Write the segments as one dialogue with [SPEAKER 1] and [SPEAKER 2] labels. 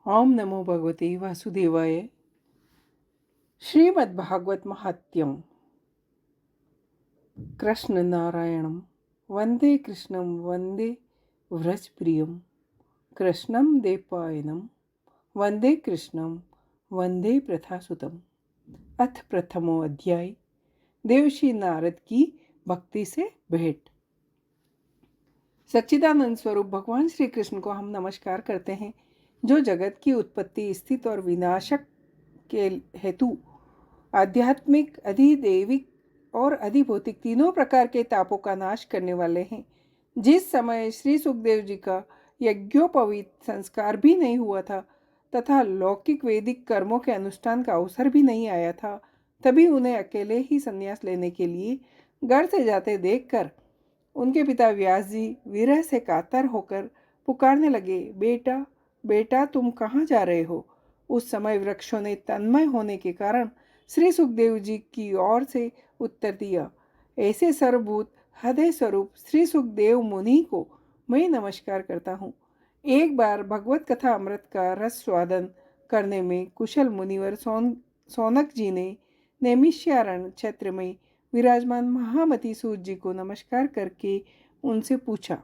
[SPEAKER 1] ओम नमो भगवते वासुदेवाय। श्रीमद्भागवत महात्यम। कृष्ण नारायणम वंदे कृष्णम वंदे व्रजप्रियम कृष्णम देवपायनम वंदे कृष्णम वंदे प्रथासुतम। अथ प्रथमो अध्याय, देवशी नारद की भक्ति से भेंट। सच्चिदानंद स्वरूप भगवान श्री कृष्ण को हम नमस्कार करते हैं, जो जगत की उत्पत्ति, स्थिति और विनाशक के हेतु आध्यात्मिक, अधिदैविक और अधिभौतिक तीनों प्रकार के तापों का नाश करने वाले हैं। जिस समय श्री सुखदेव जी का यज्ञोपवीत संस्कार भी नहीं हुआ था तथा लौकिक वैदिक कर्मों के अनुष्ठान का अवसर भी नहीं आया था, तभी उन्हें अकेले ही संन्यास लेने के लिए घर से जाते देखकर उनके पिता व्यास जी विरह से कातर होकर पुकारने लगे, बेटा बेटा तुम कहाँ जा रहे हो। उस समय वृक्षों ने तन्मय होने के कारण श्री सुखदेव जी की ओर से उत्तर दिया, ऐसे सर्वभूत हृदय स्वरूप श्री सुखदेव मुनि को मैं नमस्कार करता हूँ। एक बार भगवत कथा अमृत का रस स्वादन करने में कुशल मुनिवर सौनक जी ने नैमिष्यारण्य क्षेत्र में विराजमान महामती सूत जी को नमस्कार करके उनसे पूछा।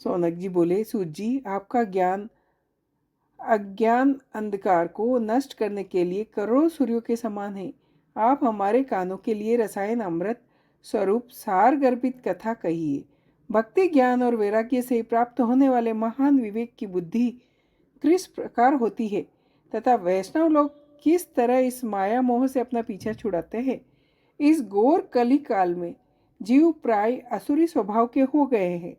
[SPEAKER 1] सौनक जी बोले, सूत जी, आपका ज्ञान अज्ञान अंधकार को नष्ट करने के लिए करोड़ों सूर्यों के समान है। आप हमारे कानों के लिए रसायन अमृत स्वरूप सार गर्भित कथा कहिए। भक्ति, ज्ञान और वैराग्य से प्राप्त होने वाले महान विवेक की बुद्धि किस प्रकार होती है तथा वैष्णव लोग किस तरह इस माया मोह से अपना पीछा छुड़ाते हैं। इस घोर कली काल में जीव प्राय असुरी स्वभाव के हो गए हैं।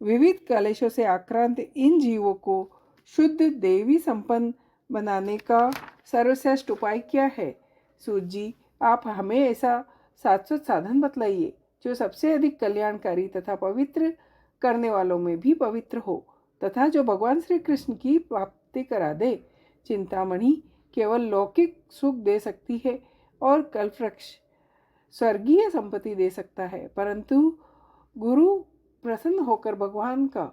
[SPEAKER 1] विविध कलेशों से आक्रांत इन जीवों को शुद्ध देवी संपन्न बनाने का सर्वश्रेष्ठ उपाय क्या है। सूत जी, आप हमें ऐसा शाश्वत साधन बतलाइए जो सबसे अधिक कल्याणकारी तथा पवित्र करने वालों में भी पवित्र हो तथा जो भगवान श्री कृष्ण की प्राप्ति करा दे। चिंतामणि केवल लौकिक सुख दे सकती है और कल्पवृक्ष स्वर्गीय संपत्ति दे सकता है, परंतु गुरु प्रसन्न होकर भगवान का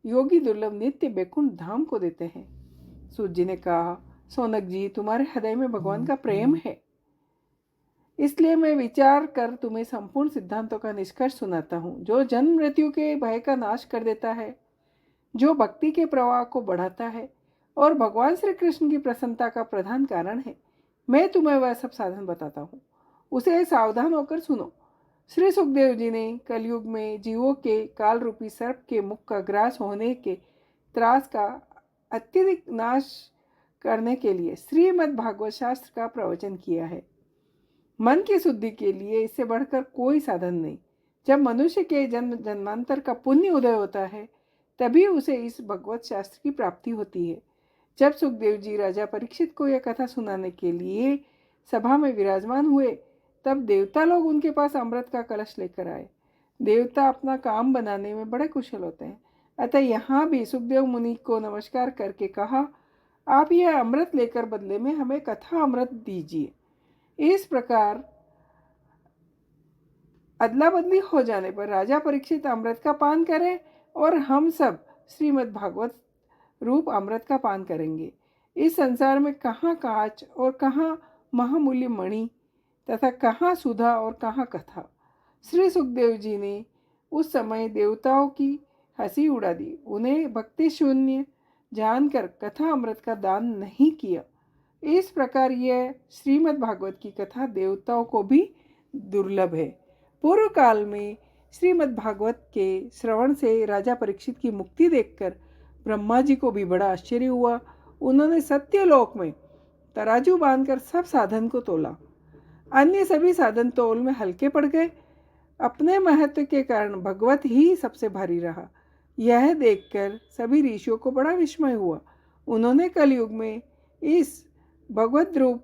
[SPEAKER 1] योगी दुर्लभ नित्य बैकुंठ धाम को देते हैं। सूत जी ने कहा, सौनक जी, तुम्हारे हृदय में भगवान का प्रेम है, इसलिए मैं विचार कर तुम्हें संपूर्ण सिद्धांतों का निष्कर्ष सुनाता हूँ, जो जन्म मृत्यु के भय का नाश कर देता है, जो भक्ति के प्रवाह को बढ़ाता है और भगवान श्री कृष्ण की प्रसन्नता का प्रधान कारण है। मैं तुम्हें वह सब साधन बताता हूँ, उसे सावधान होकर सुनो। श्री सुखदेव जी ने कलयुग में जीवों के काल रूपी सर्प के मुख का ग्रास होने के त्रास का अत्यधिक नाश करने के लिए श्रीमद् भागवत शास्त्र का प्रवचन किया है। मन की शुद्धि के लिए इससे बढ़कर कोई साधन नहीं। जब मनुष्य के जन्म जन्मांतर का पुण्य उदय होता है, तभी उसे इस भगवत शास्त्र की प्राप्ति होती है। जब सुखदेव जी राजा परीक्षित को यह कथा सुनाने के लिए सभा में विराजमान हुए, तब देवता लोग उनके पास अमृत का कलश लेकर आए। देवता अपना काम बनाने में बड़े कुशल होते हैं, अतः यहाँ भी सुखदेव मुनि को नमस्कार करके कहा, आप यह अमृत लेकर बदले में हमें कथा अमृत दीजिए। इस प्रकार अदला बदली हो जाने पर राजा परीक्षित अमृत का पान करें और हम सब श्रीमद् भागवत रूप अमृत का पान करेंगे। इस संसार में कहाँ कांच और कहाँ महामूल्य मणि तथा कहाँ सुधा और कहाँ कथा। श्री सुखदेव जी ने उस समय देवताओं की हंसी उड़ा दी। उन्हें भक्ति शून्य जानकर कथा अमृत का दान नहीं किया। इस प्रकार यह श्रीमद् भागवत की कथा देवताओं को भी दुर्लभ है। पूर्व काल में श्रीमद् भागवत के श्रवण से राजा परीक्षित की मुक्ति देखकर ब्रह्मा जी को भी बड़ा आश्चर्य हुआ। उन्होंने सत्यलोक में तराजू बांधकर सब साधन को तोला। अन्य सभी साधन तोल में हल्के पड़ गए। अपने महत्व के कारण भगवत ही सबसे भारी रहा। यह देखकर सभी ऋषियों को बड़ा विस्मय हुआ। उन्होंने कलयुग में इस भगवत रूप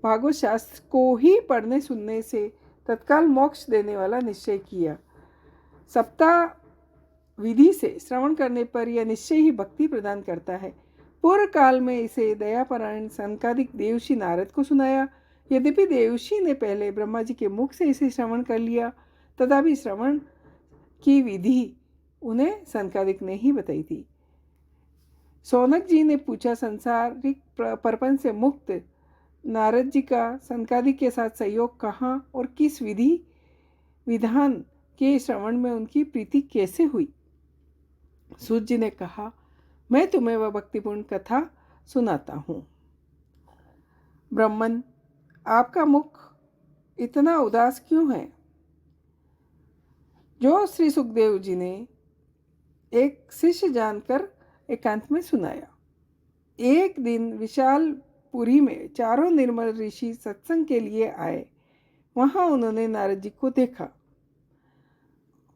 [SPEAKER 1] भागवत शास्त्र को ही पढ़ने सुनने से तत्काल मोक्ष देने वाला निश्चय किया। सप्ताह विधि से श्रवण करने पर यह निश्चय ही भक्ति प्रदान करता है। पूर्व काल में इसे दयापरायण सनकादिक देवशी नारद को सुनाया। यद्यपि देवशी ने पहले ब्रह्मा जी के मुख से इसे श्रवण कर लिया, तथापि श्रवण की विधि उन्हें सनकादिक ने ही बताई थी। सौनक जी ने पूछा, संसारिक प्रपंच से मुक्त नारद जी का सनकादि के साथ सहयोग कहाँ और किस विधि विधान के श्रवण में उनकी प्रीति कैसे हुई? सूत जी ने कहा, मैं तुम्हें वह भक्तिपूर्ण कथा सुनाता हूँ। ब्राह्मण, आपका मुख इतना उदास क्यों है? जो श्री सुखदेव जी ने एक शिष्य जानकर एकांत में सुनाया। एक दिन विशालपुरी में चारों निर्मल ऋषि सत्संग के लिए आए। वहां उन्होंने नारद जी को देखा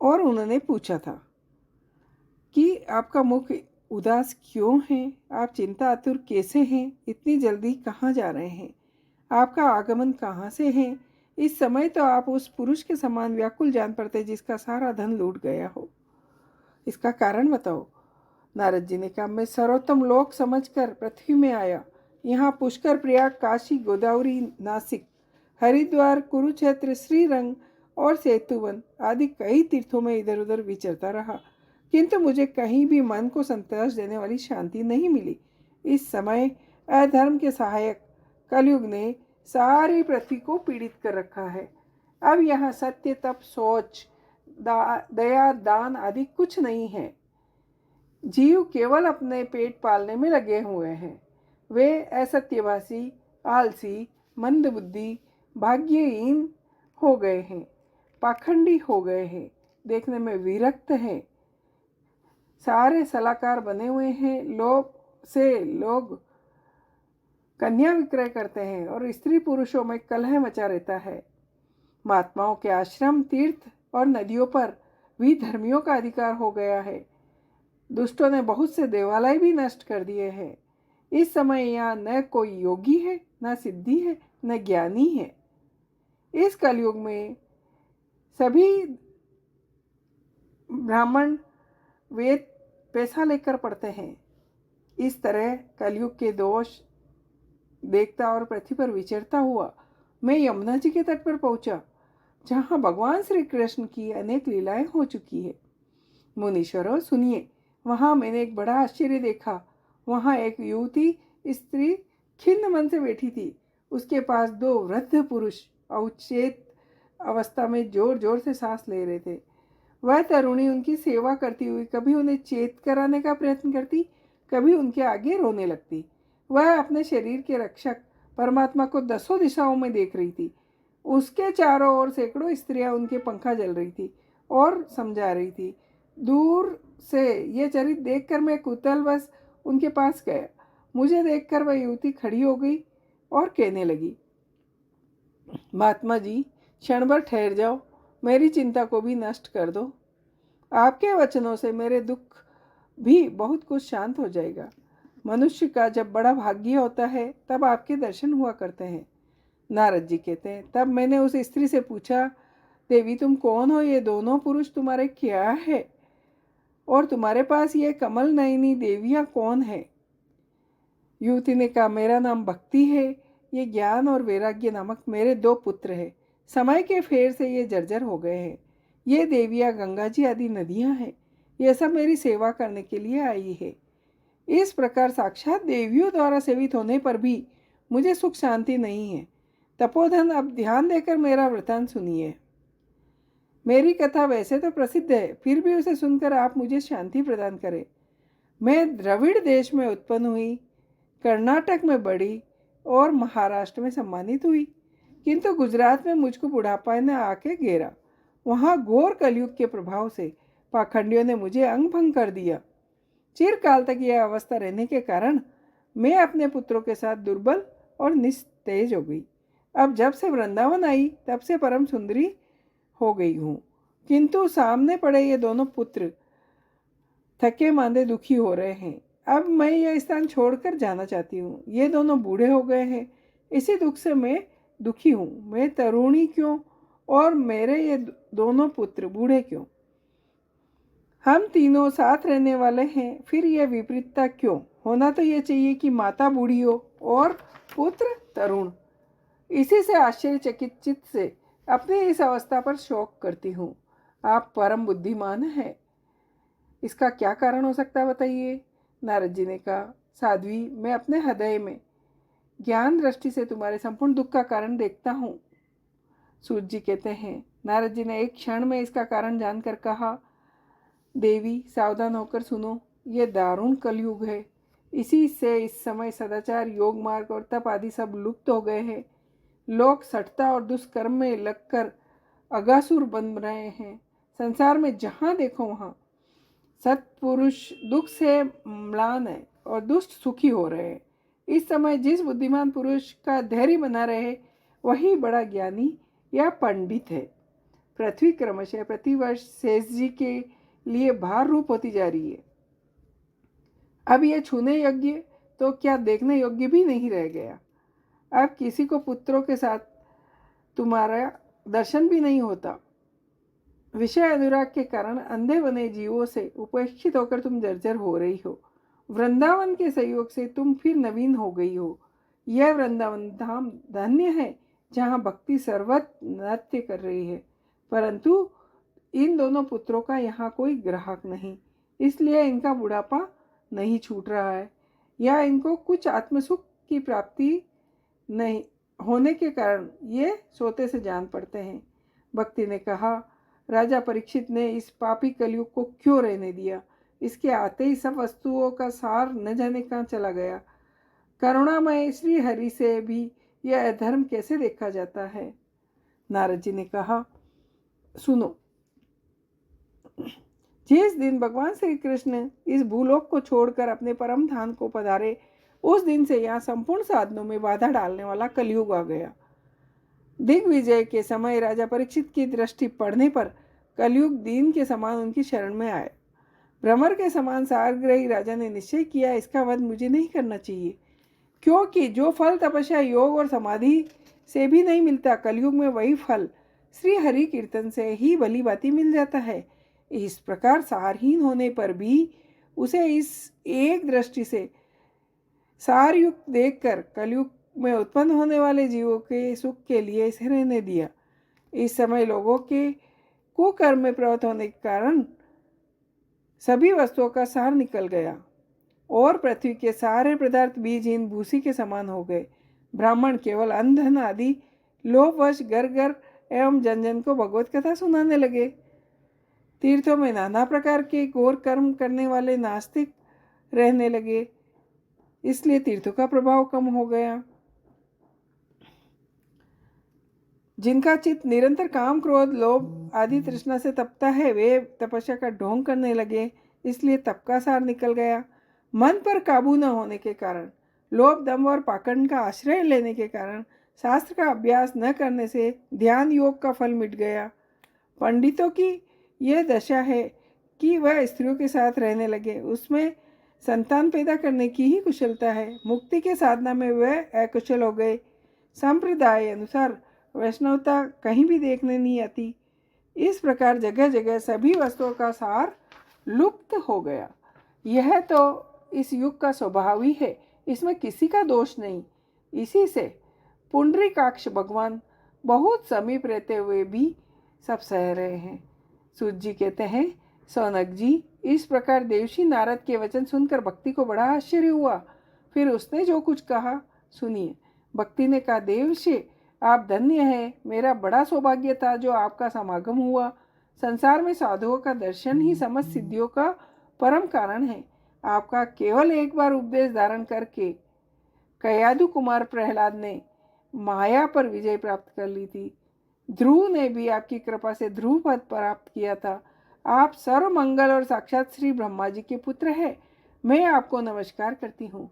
[SPEAKER 1] और उन्होंने पूछा था कि आपका मुख उदास क्यों है? आप चिंता आतुर कैसे हैं? इतनी जल्दी कहाँ जा रहे हैं? आपका आगमन कहाँ से है? इस समय तो आप उस पुरुष के समान व्याकुल जान पड़ते जिसका सारा धन लूट गया हो। इसका कारण बताओ। नारद जी ने कहा, मैं सर्वोत्तम लोक समझकर पृथ्वी में आया। यहाँ पुष्कर, प्रयाग, काशी, गोदावरी, नासिक, हरिद्वार, कुरुक्षेत्र, श्रीरंग और सेतुवन आदि कई तीर्थों में इधर उधर विचरता रहा, किंतु मुझे कहीं भी मन को संतोष देने वाली शांति नहीं मिली। इस समय अधर्म के सहायक कलयुग ने सारी पृथ्वी को पीड़ित कर रखा है। अब यहाँ सत्य, तप, सोच, दया, दान आदि कुछ नहीं है। जीव केवल अपने पेट पालने में लगे हुए हैं। वे असत्यभाषी, आलसी, मंदबुद्धि, भाग्यहीन हो गए हैं, पाखंडी हो गए हैं, देखने में विरक्त हैं, सारे सलाहकार बने हुए हैं। लोभ से लोग कन्या विक्रय करते हैं और स्त्री पुरुषों में कलह मचा रहता है। महात्माओं के आश्रम, तीर्थ और नदियों पर विधर्मियों का अधिकार हो गया है। दुष्टों ने बहुत से देवालय भी नष्ट कर दिए हैं। इस समय यहाँ न कोई योगी है, न सिद्धि है, न ज्ञानी है। इस कलयुग में सभी ब्राह्मण वेद पैसा लेकर पढ़ते हैं। इस तरह कलयुग के दोष देखता और पृथ्वी पर विचरता हुआ मैं यमुना जी के तट पर पहुंचा, जहां भगवान श्री कृष्ण की अनेक लीलाएं हो चुकी है। मुनीश्वरों, सुनिए, वहां मैंने एक बड़ा आश्चर्य देखा। वहां एक युवती स्त्री खिन्न मन से बैठी थी। उसके पास दो वृद्ध पुरुष अवचेत अवस्था में जोर जोर से सांस ले रहे थे। वह तरुणी उनकी सेवा करती हुई कभी उन्हें चेत कराने का प्रयत्न करती, कभी उनके आगे रोने लगती। वह अपने शरीर के रक्षक परमात्मा को दसों दिशाओं में देख रही थी। उसके चारों ओर सैकड़ों स्त्रियां उनके पंखा जल रही थी और समझा रही थी। दूर से यह चरित्र देखकर मैं कुतूहलवश उनके पास गया। मुझे देखकर वह युवती खड़ी हो गई और कहने लगी, महात्मा जी, क्षण भर ठहर जाओ, मेरी चिंता को भी नष्ट कर दो। आपके वचनों से मेरे दुख भी बहुत कुछ शांत हो जाएगा। मनुष्य का जब बड़ा भाग्य होता है तब आपके दर्शन हुआ करते हैं। नारद जी कहते हैं, तब मैंने उस स्त्री से पूछा, देवी तुम कौन हो? ये दोनों पुरुष तुम्हारे क्या है और तुम्हारे पास ये कमल नयनी देवियां कौन है? युवती ने कहा, मेरा नाम भक्ति है। ये ज्ञान और वैराग्य नामक मेरे दो पुत्र हैं। समय के फेर से ये जर्जर हो गए हैं। ये देवियां गंगा जी आदि नदियां हैं। ये सब मेरी सेवा करने के लिए आई है। इस प्रकार साक्षात देवियों द्वारा सेवित होने पर भी मुझे सुख शांति नहीं है। तपोधन, अब ध्यान देकर मेरा वृतांत सुनिए। मेरी कथा वैसे तो प्रसिद्ध है, फिर भी उसे सुनकर आप मुझे शांति प्रदान करें। मैं द्रविड़ देश में उत्पन्न हुई, कर्नाटक में बढ़ी और महाराष्ट्र में सम्मानित हुई, किंतु गुजरात में मुझको बुढ़ापा ने आके घेरा। वहाँ घोर कलयुग के प्रभाव से पाखंडियों ने मुझे अंग भंग कर दिया। चिरकाल तक यह अवस्था रहने के कारण मैं अपने पुत्रों के साथ दुर्बल और निस्तेज हो गई। अब जब से वृंदावन आई तब से परम सुंदरी हो गई हूँ, किंतु सामने पड़े ये दोनों पुत्र थके मांदे दुखी हो रहे हैं। अब मैं यह स्थान छोड़कर जाना चाहती हूँ। ये दोनों बूढ़े हो गए हैं, इसी दुख से मैं दुखी हूँ। मैं तरुणी क्यों और मेरे ये दोनों पुत्र बूढ़े क्यों? हम तीनों साथ रहने वाले हैं, फिर यह विपरीतता क्यों? होना तो यह चाहिए कि माता बूढ़ी हो और पुत्र तरुण। इसी से आश्चर्यचकित चित्त से अपनी इस अवस्था पर शोक करती हूँ। आप परम बुद्धिमान हैं, इसका क्या कारण हो सकता है बताइए? नारद जी ने कहा, साध्वी, मैं अपने हृदय में ज्ञान दृष्टि से तुम्हारे संपूर्ण दुख का कारण देखता हूँ। सूत जी कहते हैं, नारद जी ने एक क्षण में इसका कारण जानकर कहा, देवी सावधान होकर सुनो, ये दारुण कलयुग है। इसी से इस समय सदाचार, योग मार्ग और तप आदि सब लुप्त हो गए हैं। लोग सठता और दुष्कर्म में लगकर अगासुर बन रहे हैं। संसार में जहाँ देखो वहाँ सत्पुरुष दुख से म्लान है और दुष्ट सुखी हो रहे हैं। इस समय जिस बुद्धिमान पुरुष का धैर्य बना रहे वही बड़ा ज्ञानी या पंडित है। पृथ्वी क्रमशः प्रतिवर्ष शेष जी के लिए भार रूप होती जा रही है। अब यह छूने योग्य तो क्या देखने योग्य भी नहीं रह गया। अब किसी को पुत्रों के साथ तुम्हारा दर्शन भी नहीं होता। विषय अनुराग के कारण अंधे बने जीवों से उपेक्षित होकर तुम जर्जर हो रही हो। वृंदावन के सहयोग से तुम फिर नवीन हो गई हो। यह वृंदावन धाम धन्य है जहाँ भक्ति सर्वत्र नृत्य कर रही है। परंतु इन दोनों पुत्रों का यहाँ कोई ग्राहक नहीं, इसलिए इनका बुढ़ापा नहीं छूट रहा है या इनको कुछ आत्मसुख की प्राप्ति नहीं होने के कारण ये सोते से जान पड़ते हैं। भक्ति ने कहा, राजा परीक्षित ने इस पापी कलयुग को क्यों रहने दिया। इसके आते ही सब वस्तुओं का सार न जाने कहाँ चला गया। करुणामय श्री हरि से भी यह अधर्म कैसे देखा जाता है। नारद जी ने कहा, सुनो, जिस दिन भगवान श्री कृष्ण इस भूलोक को छोड़कर अपने परम धाम को पधारे, उस दिन से यहाँ संपूर्ण साधनों में बाधा डालने वाला कलयुग आ गया। दिग्विजय के समय राजा परीक्षित की दृष्टि पड़ने पर कलयुग दीन के समान उनकी शरण में आए। भ्रमर के समान सारग्रही राजा ने निश्चय किया, इसका वध मुझे नहीं करना चाहिए, क्योंकि जो फल तपस्या, योग और समाधि से भी नहीं मिलता, कलयुग में वही फल श्री हरि कीर्तन से ही भली भांति मिल जाता है। इस प्रकार सारहीन होने पर भी उसे इस एक दृष्टि से सारयुक्त देखकर कलयुग में उत्पन्न होने वाले जीवों के सुख के लिए इसे रहने दिया। इस समय लोगों के कुकर्म में प्रवृत्त होने के कारण सभी वस्तुओं का सार निकल गया और पृथ्वी के सारे पदार्थ बीजहीन भूसी के समान हो गए। ब्राह्मण केवल अन्न धन आदि लोभवश घर घर एवं जन जन को भगवत कथा सुनाने लगे। तीर्थों में नाना प्रकार के घोर कर्म करने वाले नास्तिक रहने लगे, इसलिए तीर्थों का प्रभाव कम हो गया। जिनका चित्त निरंतर काम, क्रोध, लोभ आदि तृष्णा से तपता है, वे तपस्या का ढोंग करने लगे, इसलिए तप का सार निकल गया। मन पर काबू न होने के कारण, लोभ, दंभ और पाखंड का आश्रय लेने के कारण, शास्त्र का अभ्यास न करने से ध्यान योग का फल मिट गया। पंडितों की यह दशा है कि वह स्त्रियों के साथ रहने लगे, उसमें संतान पैदा करने की ही कुशलता है। मुक्ति के साधना में वह अकुशल हो गए। संप्रदाय अनुसार वैष्णवता कहीं भी देखने नहीं आती। इस प्रकार जगह जगह सभी वस्तुओं का सार लुप्त हो गया। यह तो इस युग का स्वभाव ही है, इसमें किसी का दोष नहीं। इसी से पुंडरीकाक्ष भगवान बहुत समीप रहते हुए भी सब सह रहे हैं। सूत जी कहते हैं, सौनक जी, इस प्रकार देवशी नारद के वचन सुनकर भक्ति को बड़ा आश्चर्य हुआ। फिर उसने जो कुछ कहा सुनिए। भक्ति ने कहा, देवशी, आप धन्य हैं, मेरा बड़ा सौभाग्य था जो आपका समागम हुआ। संसार में साधुओं का दर्शन ही समस्त सिद्धियों का परम कारण है। आपका केवल एक बार उपदेश धारण करके कयादु कुमार प्रहलाद ने माया पर विजय प्राप्त कर ली थी। ध्रुव ने भी आपकी कृपा से ध्रुव पद प्राप्त किया था। आप सर्व मंगल और साक्षात श्री ब्रह्मा जी के पुत्र हैं। मैं आपको नमस्कार करती हूँ।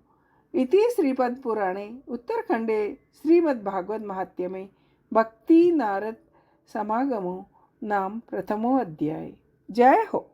[SPEAKER 1] इति श्रीपद पुराणे उत्तरखंडे श्रीमद् भागवत महात्म्य में भक्ति नारद समागमो नाम प्रथमो अध्याय। जय हो।